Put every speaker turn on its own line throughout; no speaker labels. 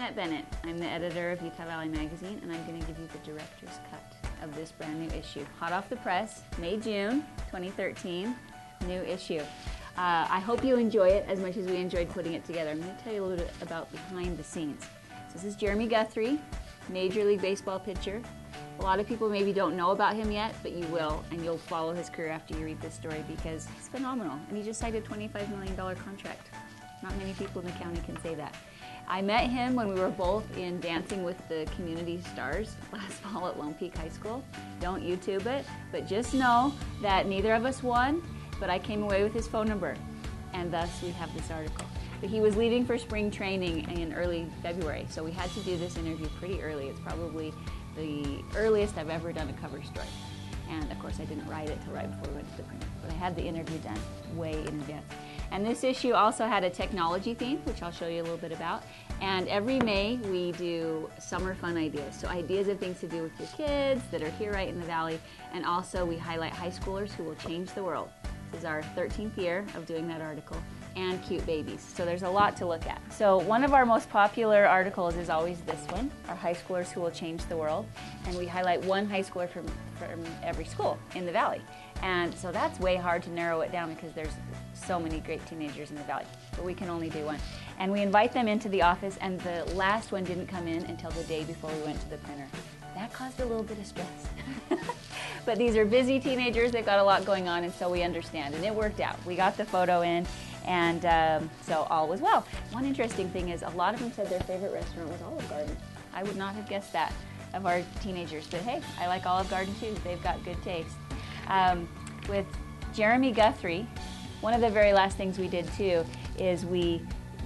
Jeanette Bennett. I'm the editor of Utah Valley Magazine, and I'm going to give you the director's cut of this brand new issue. Hot off the press, May-June 2013, new issue. I hope you enjoy it as much as we enjoyed putting it together. I'm going to tell you a little bit about behind the scenes. So this is Jeremy Guthrie, Major League Baseball pitcher. A lot of people maybe don't know about him yet, but you will, and you'll follow his career after you read this story because he's phenomenal. And he just signed a $25 million contract. Not many people in the county can say that. I met him when we were both in Dancing with the Community Stars last fall at Lone Peak High School. Don't YouTube it, but just know that neither of us won, but I came away with his phone number, and thus we have this article. But he was leaving for spring training in early February, so we had to do this interview pretty early. It's probably the earliest I've ever done a cover story. And of course I didn't write it till right before we went to the printer, but I had the interview done way in advance. And this issue also had a technology theme, which I'll show you a little bit about. And every May we do summer fun ideas. So ideas of things to do with your kids that are here right in the Valley. And also we highlight high schoolers who will change the world. This is our 13th year of doing that article. And cute babies. So there's a lot to look at. So one of our most popular articles is always this one, our high schoolers who will change the world. And we highlight one high schooler from every school in the Valley. And so that's way hard to narrow it down because there's so many great teenagers in the Valley, but we can only do one. And we invite them into the office, and the last one didn't come in until the day before we went to the printer. That caused a little bit of stress. But these are busy teenagers, they've got a lot going on, and so we understand. And it worked out. We got the photo in, and so all was well. One interesting thing is a lot of them said their favorite restaurant was Olive Garden. I would not have guessed that of our teenagers, but hey, I like Olive Garden too. They've got good taste. With Jeremy Guthrie, one of the very last things we did too is we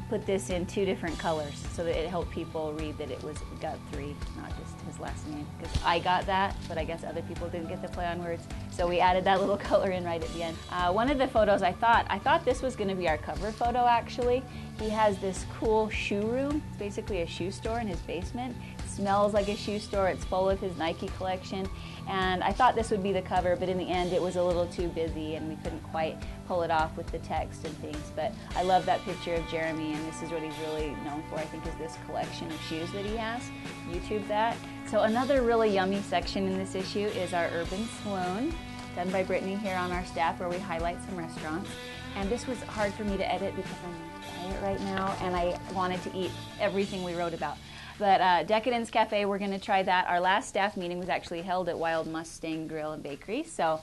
put this in 2 different colors so that it helped people read that it was Guthrie, not just his last name. Because I got that, but I guess other people didn't get the play on words. So we added that little color in right at the end. One of the photos I thought this was going to be our cover photo actually. He has this cool shoe room. It's basically a shoe store in his basement. It smells like a shoe store. It's full of his Nike collection. And I thought this would be the cover, but in the end it was a little too busy and we couldn't quite pull it off with the text and things. But I love that picture of Jeremy, and this is what he's really known for, I think, is this collection of shoes that he has. YouTube that. So another really yummy section in this issue is our Urban Saloon, done by Brittany here on our staff, where we highlight some restaurants. And this was hard for me to edit because I'm on a diet right now and I wanted to eat everything we wrote about. But Decadence Cafe, we're going to try that. Our last staff meeting was actually held at Wild Mustang Grill and Bakery, so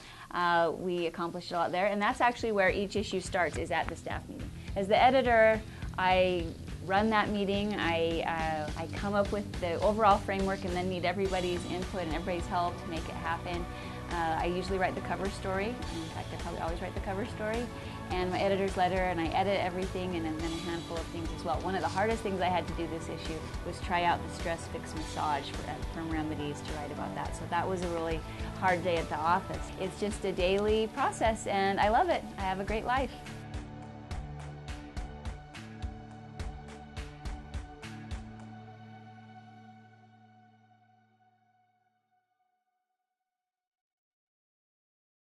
we accomplished a lot there. And that's actually where each issue starts, is at the staff meeting. As the editor, I run that meeting. I come up with the overall framework and then need everybody's input and everybody's help to make it happen. I usually write the cover story. In fact, I probably always write the cover story and my editor's letter, and I edit everything, and then a handful of things as well. One of the hardest things I had to do this issue was try out the Stress Fix Massage from Remedies to write about that. So that was a really hard day at the office. It's just a daily process, and I love it. I have a great life.